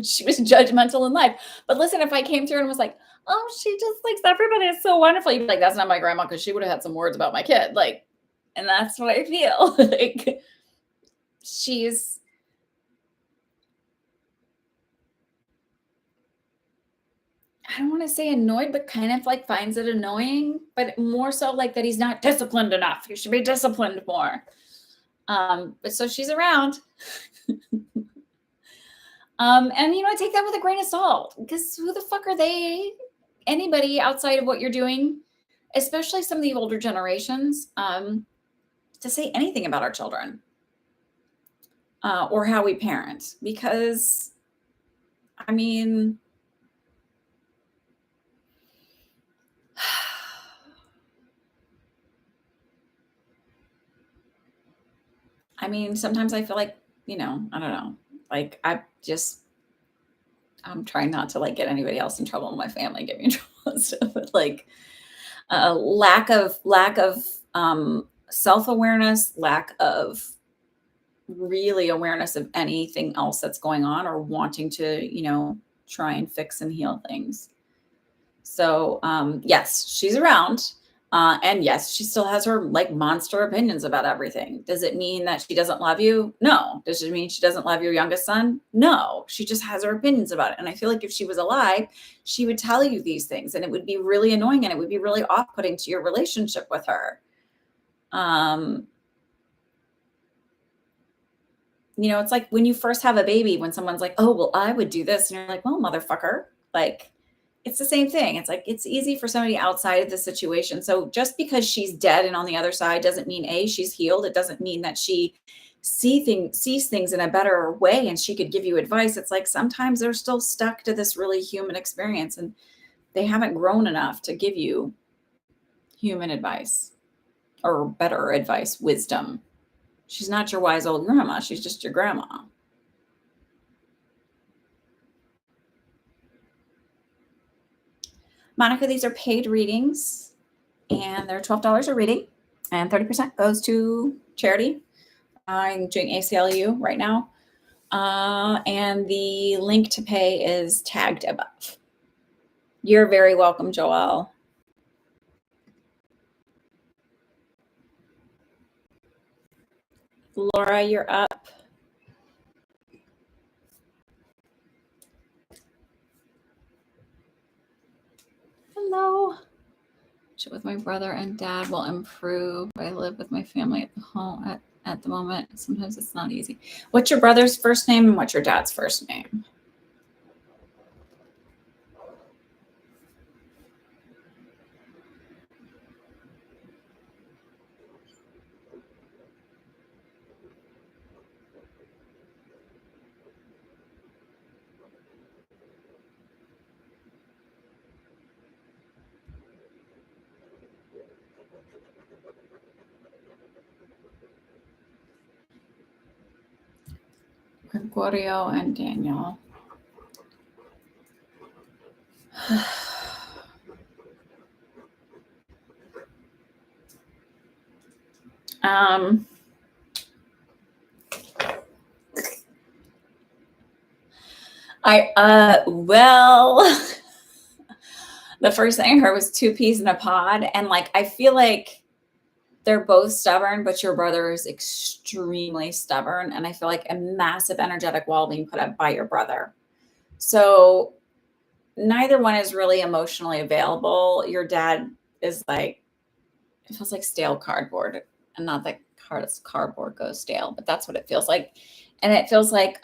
She was judgmental in life. But listen, if I came through and was like, "Oh, she just likes everybody, it's so wonderful," you'd be like, "That's not my grandma because she would have had some words about my kid." Like, and that's what I feel. Like, she's I don't wanna say annoyed, but kind of, like, finds it annoying, but more so, like, that he's not disciplined enough. You should be disciplined more. But so she's around. And, I take that with a grain of salt because who the fuck are they? Anybody outside of what you're doing, especially some of the older generations, to say anything about our children, or how we parent. Because, I mean sometimes I feel like, I don't know, like, I'm trying not to, like, get anybody else in trouble in my family, get me in trouble and stuff, but, like, lack of, self-awareness, lack of really awareness of anything else that's going on or wanting to, try and fix and heal things. So, yes, she's around. And yes, she still has her like monster opinions about everything. Does it mean that she doesn't love you? No. Does it mean she doesn't love your youngest son? No. She just has her opinions about it. And I feel like if she was alive, she would tell you these things and it would be really annoying and it would be really off putting to your relationship with her. Um, It's like when you first have a baby, when someone's like, "Oh, well, I would do this." And you're like, "Well, motherfucker." Like, it's the same thing. It's like it's easy for somebody outside of the situation. So just because she's dead and on the other side doesn't mean she's healed. It doesn't mean that she sees things in a better way and she could give you advice. It's like sometimes they're still stuck to this really human experience and they haven't grown enough to give you human advice or better advice, wisdom. She's not your wise old grandma. She's just your grandma. Monica, these are paid readings and they're $12 a reading and 30% goes to charity. I'm doing ACLU right now. And the link to pay is tagged above. You're very welcome, Joelle. Laura, you're up. Hello. With my brother and dad will improve. I live with my family at the home at the moment. Sometimes it's not easy. What's your brother's first name and what's your dad's first name? Gregorio and Daniel. Well, the first thing I heard was 2 peas in a pod. And like, I feel like they're both stubborn, but your brother is extremely stubborn. And I feel like a massive energetic wall being put up by your brother. So neither one is really emotionally available. Your dad is like, it feels like stale cardboard, and not that cardboard goes stale, but that's what it feels like. And it feels like,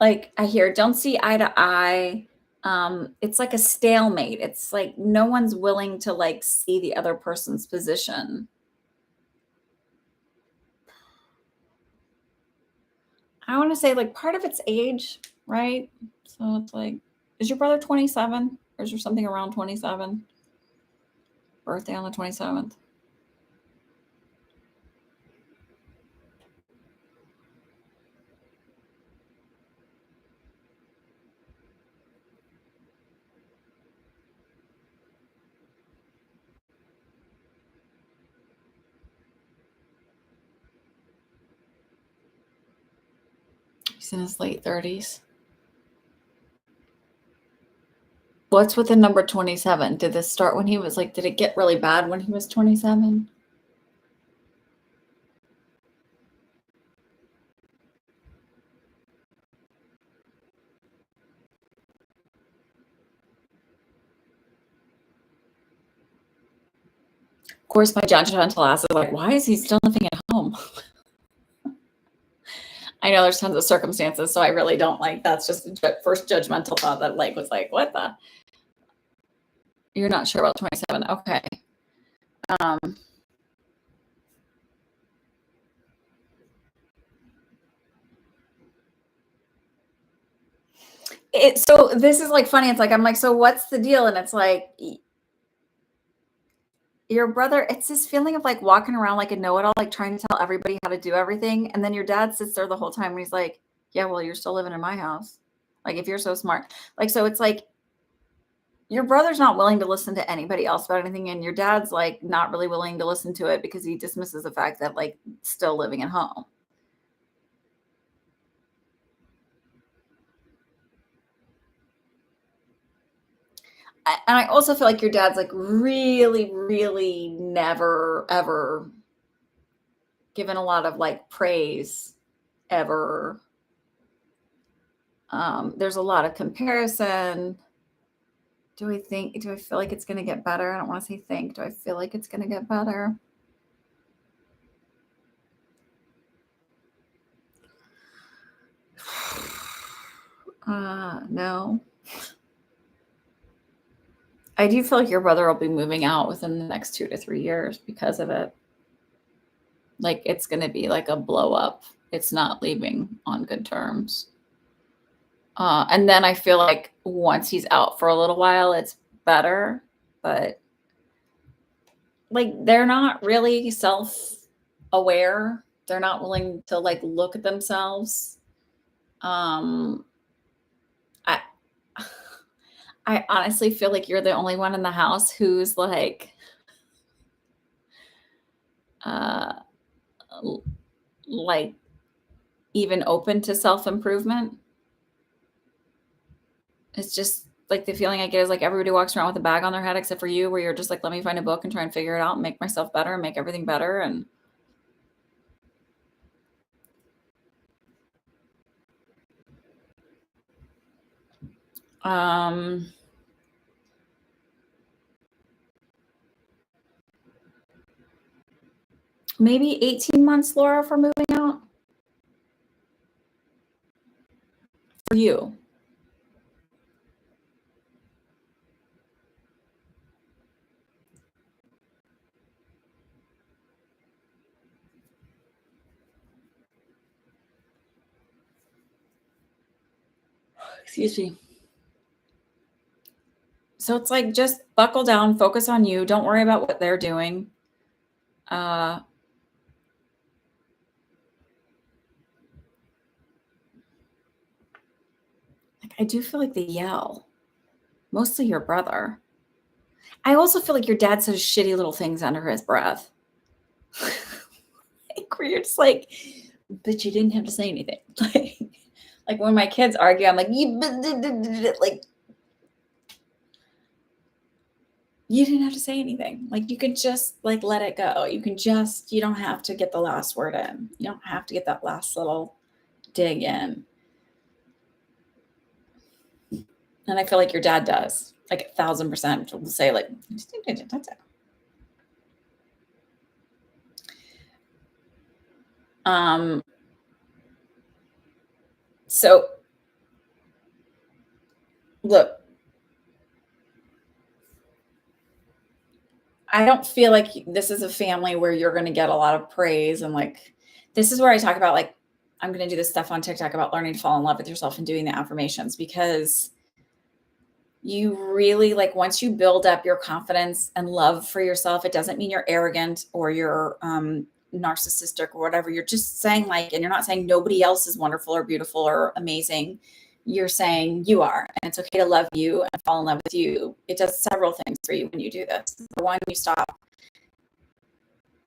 like I hear, don't see eye to eye. It's like a stalemate. It's like no one's willing to like see the other person's position. I want to say like part of it's age, right? So it's like, is your brother 27 or is there something around 27? Birthday on the 27th. He's in his late 30s. What's with the number 27? Did this start when he was like, did it get really bad when he was 27? Of course, my judgmental ass is like, why is he still living at home? I know there's tons of circumstances, so I really don't like, that's just the first judgmental thought that like was like, what the? You're not sure about 27. Okay. So this is like funny. It's like, I'm like, so what's the deal? And it's like, your brother, it's this feeling of like walking around like a know-it-all, like trying to tell everybody how to do everything. And then your dad sits there the whole time and he's like, yeah, well, you're still living in my house. Like, if you're so smart, like, so it's like, your brother's not willing to listen to anybody else about anything. And your dad's like, not really willing to listen to it because he dismisses the fact that like still living at home. And I also feel like your dad's like really, really never, ever given a lot of like praise ever. There's a lot of comparison. Do I feel like it's going to get better? I don't want to say think. Do I feel like it's going to get better? No. I do feel like your brother will be moving out within the next 2 to 3 years because of it. Like, it's going to be like a blow up. It's not leaving on good terms. And then I feel like once he's out for a little while, it's better. But like, they're not really self-aware. They're not willing to like look at themselves. I I honestly feel like you're the only one in the house who's like, uh, l- like even open to self-improvement. It's just like the feeling I get is like everybody walks around with a bag on their head except for you, where you're just like, let me find a book and try and figure it out and make myself better and make everything better. And um, maybe 18 months, Laura, for moving out for you. Excuse me. So it's like, just buckle down, focus on you. Don't worry about what they're doing. Uh, like I do feel like they yell, mostly your brother. I also feel like your dad says shitty little things under his breath. Like, where you're just like, but you didn't have to say anything. Like when my kids argue, I'm like, like you didn't have to say anything. Like you can just like let it go. You don't have to get the last word in. You don't have to get that last little dig in. And I feel like your dad does, like 1,000% will say like, that's it. So look, I don't feel like this is a family where you're going to get a lot of praise. And like, this is where I talk about like, I'm going to do this stuff on TikTok about learning to fall in love with yourself and doing the affirmations, because you really like, once you build up your confidence and love for yourself, it doesn't mean you're arrogant or you're narcissistic or whatever. You're just saying like, and you're not saying nobody else is wonderful or beautiful or amazing. You're saying you are, and it's okay to love you and fall in love with you. It does several things for you when you do this. For one, you stop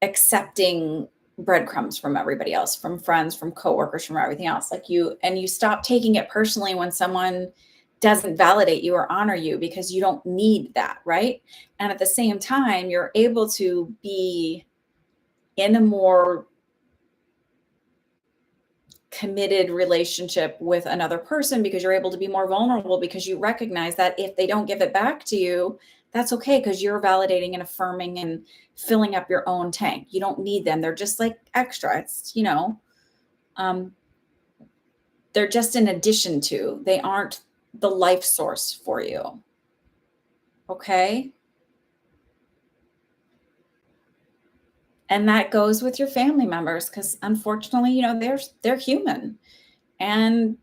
accepting breadcrumbs from everybody else, from friends, from coworkers, from everything else. Like you stop taking it personally when someone doesn't validate you or honor you, because you don't need that, right? And at the same time, you're able to be in a more committed relationship with another person, because you're able to be more vulnerable, because you recognize that if they don't give it back to you, that's okay, because you're validating and affirming and filling up your own tank. You don't need them. They're just like extra. It's, um, they're just an addition to, they aren't the life source for you. Okay. And that goes with your family members, because unfortunately, they're human. And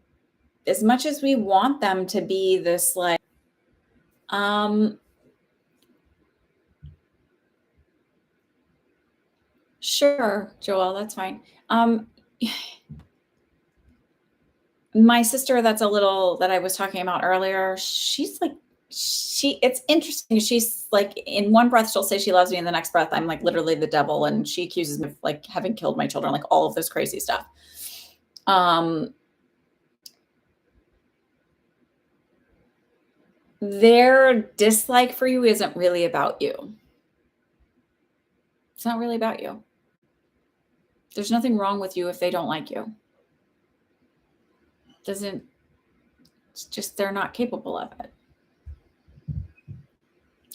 as much as we want them to be this like, um, sure, Joelle, that's fine. My sister, that I was talking about earlier, she's like, it's interesting. She's like, in one breath, she'll say she loves me. In the next breath, I'm like literally the devil. And she accuses me of like having killed my children, like all of this crazy stuff. Their dislike for you isn't really about you. It's not really about you. There's nothing wrong with you if they don't like you. It's just, they're not capable of it.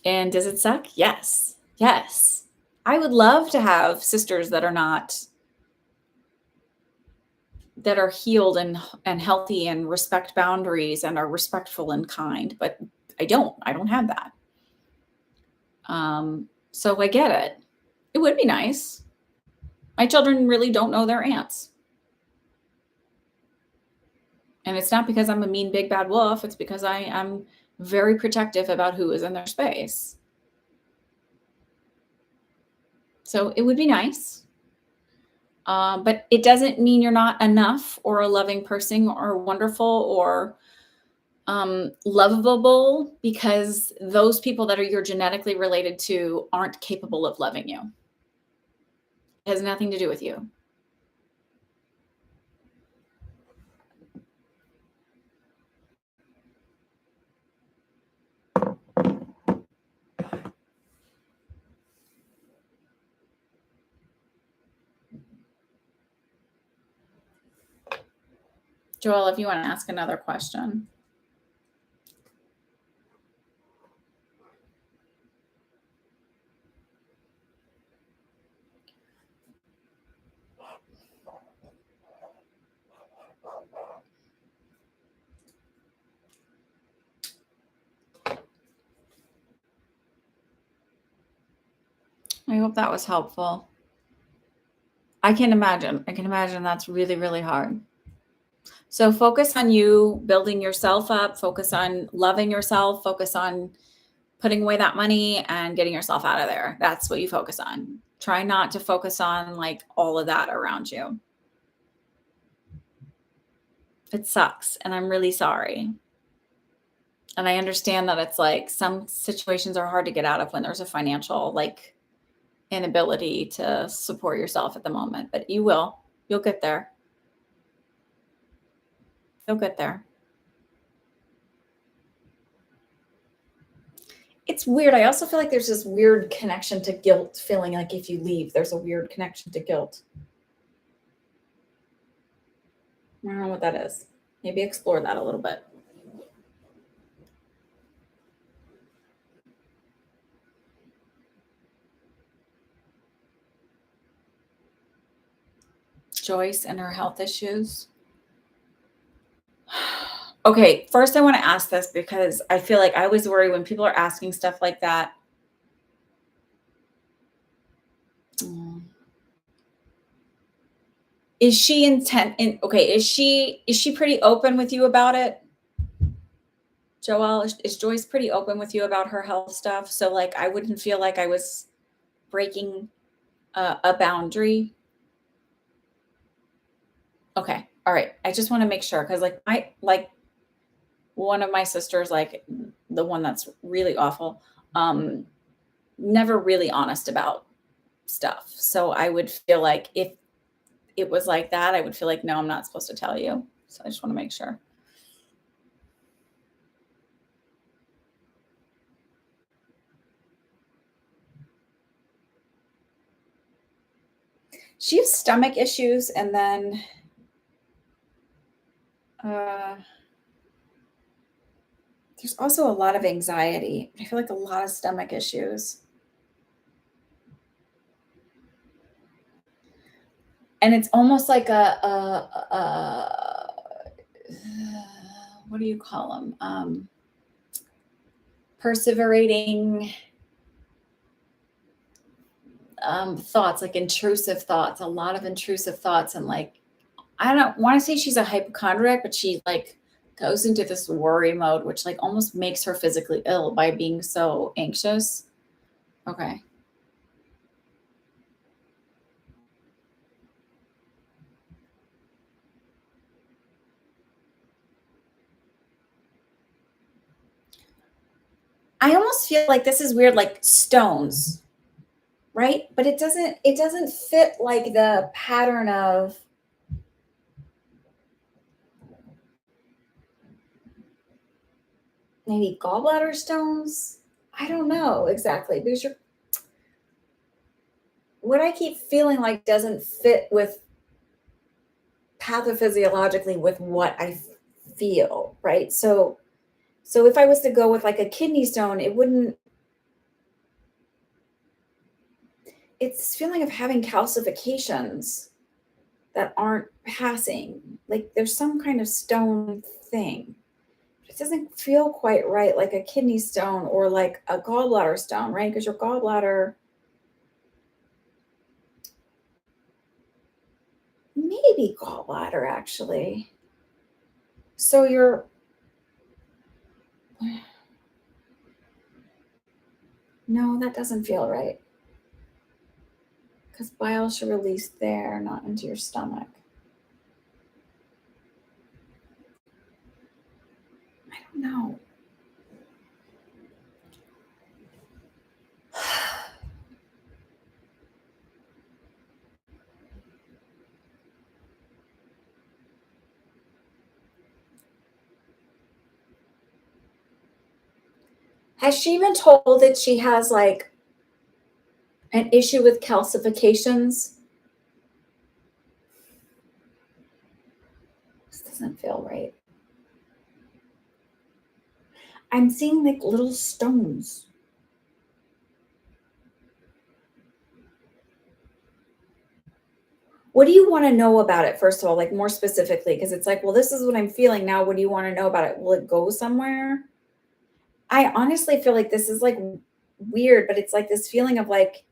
And does it suck? Yes. Yes. I would love to have sisters that are not that are healed and healthy and respect boundaries and are respectful and kind, but I don't. I don't have that. So I get it. It would be nice. My children really don't know their aunts. And it's not because I'm a mean big bad wolf, it's because I am very protective about who is in their space. So it would be nice. But it doesn't mean you're not enough or a loving person or wonderful or lovable, because those people that are you're genetically related to aren't capable of loving you. It has nothing to do with you. Joel, if you want to ask another question. I hope that was helpful. I can imagine. I can imagine that's really, really hard. So focus on you building yourself up, focus on loving yourself, focus on putting away that money and getting yourself out of there. That's what you focus on. Try not to focus on like all of that around you. It sucks. And I'm really sorry. And I understand that it's like some situations are hard to get out of when there's a financial like inability to support yourself at the moment, but you will. You'll get there. You'll get there. It's weird. I also feel like there's this weird connection to guilt, feeling like if you leave, there's a weird connection to guilt. I don't know what that is. Maybe explore that a little bit. Joyce and her health issues. Okay, first I want to ask this because I feel like I always worry when people are asking stuff like that. Mm. Is she okay, is she pretty open with you about it? Joelle, is Joyce pretty open with you about her health stuff? So like I wouldn't feel like I was breaking a boundary. Okay. All right. I just want to make sure because like one of my sisters, like the one that's really awful, never really honest about stuff. So I would feel like if it was like that, I would feel like, no, I'm not supposed to tell you. So I just want to make sure. She has stomach issues and then there's also a lot of anxiety. I feel like a lot of stomach issues. And it's almost like a what do you call them? Perseverating thoughts, like intrusive thoughts, a lot of intrusive thoughts. And like, I don't want to say she's a hypochondriac, but she like goes into this worry mode, which like almost makes her physically ill by being so anxious. Okay. I almost feel like this is weird, like stones, right? But it doesn't fit like the pattern of maybe gallbladder stones. I don't know exactly because what I keep feeling like doesn't fit with pathophysiologically with what I feel, right? So if I was to go with like a kidney stone, it wouldn't it's this feeling of having calcifications that aren't passing. Like there's some kind of stone thing. It doesn't feel quite right, like a kidney stone or like a gallbladder stone, right? Because your gallbladder, maybe gallbladder actually. So you're, no, that doesn't feel right because bile should release there, not into your stomach. I don't know. Has she been told that she has like an issue with calcifications? This doesn't feel right. I'm seeing like little stones. What do you want to know about it, first of all, like more specifically? Because it's like, well, this is what I'm feeling now. What do you want to know about it? Will it go somewhere? I honestly feel like this is like weird, but it's like this feeling of like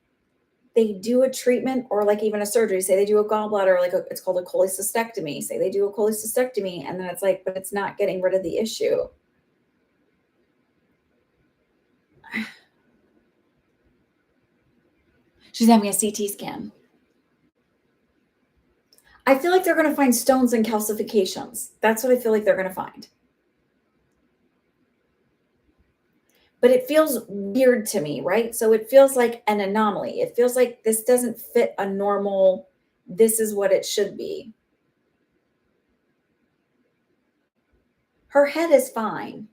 they do a treatment or like even a surgery. Say they do a gallbladder, like it's called a cholecystectomy. Say they do a cholecystectomy, and then it's like, but it's not getting rid of the issue. She's having a CT scan. I feel like they're going to find stones and calcifications. That's what I feel like they're going to find. But it feels weird to me, right? So it feels like an anomaly. It feels like this doesn't fit a normal, this is what it should be. Her head is fine.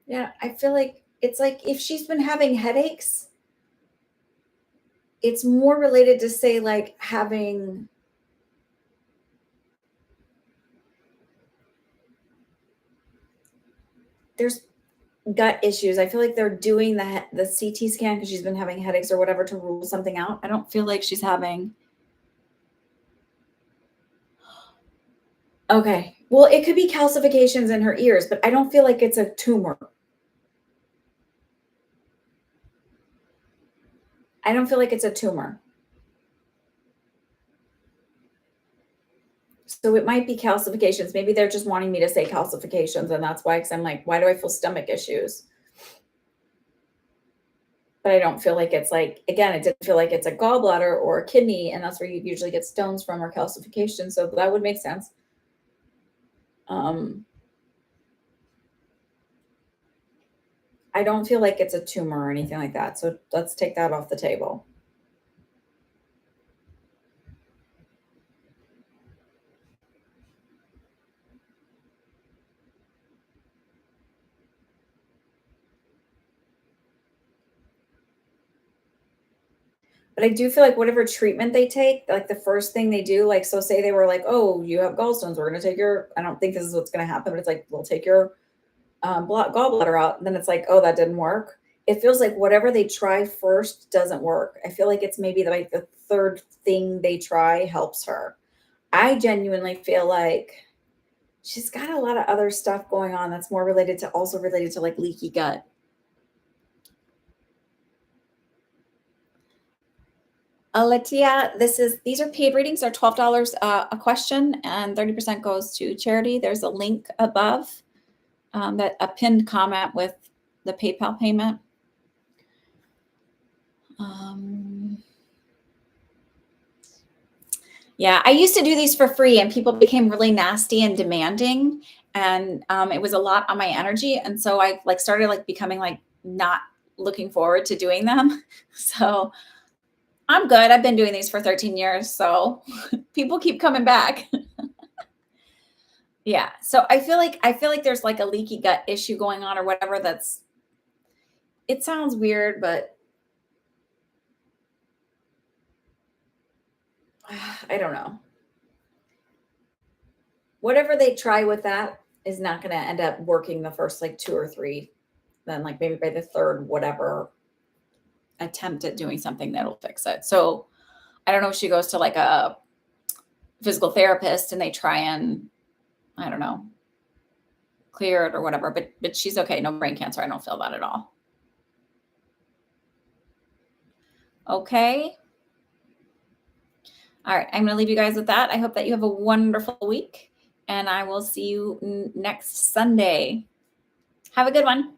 Yeah, I feel like it's like if she's been having headaches, it's more related to say like having there's gut issues. I feel like they're doing the CT scan because she's been having headaches or whatever to rule something out. I don't feel like she's having. Okay. Well, it could be calcifications in her ears, but I don't feel like it's a tumor. I don't feel like it's a tumor. So it might be calcifications. Maybe they're just wanting me to say calcifications, and that's why, because I'm like, why do I feel stomach issues? But I don't feel like it's like, again, it didn't feel like it's a gallbladder or a kidney, and that's where you usually get stones from or calcification. So that would make sense. Um, I don't feel like it's a tumor or anything like that. So let's take that off the table. But I do feel like whatever treatment they take, like the first thing they do, like, so say they were like, oh, you have gallstones, we're going to take your, I don't think this is what's going to happen, but it's like, we'll take your gallbladder out. And then it's like, oh, that didn't work. It feels like whatever they try first doesn't work. I feel like it's maybe like the third thing they try helps her. I genuinely feel like she's got a lot of other stuff going on that's more related to, also related to like leaky gut. Latia, these are paid readings. They're $12 a question, and 30% goes to charity. There's a link above, that a pinned comment with the PayPal payment. Yeah, I used to do these for free, and people became really nasty and demanding, and it was a lot on my energy, and so I like started like becoming like not looking forward to doing them. So I'm good. I've been doing these for 13 years, so people keep coming back. Yeah. So I feel like there's like a leaky gut issue going on or whatever. It sounds weird, but I don't know. Whatever they try with that is not going to end up working the first like 2 or 3. Then like maybe by the third, whatever attempt at doing something that'll fix it. So I don't know if she goes to like a physical therapist and they try and, I don't know, clear it or whatever, but she's okay. No brain cancer. I don't feel that at all. Okay. All right. I'm going to leave you guys with that. I hope that you have a wonderful week and I will see you next Sunday. Have a good one.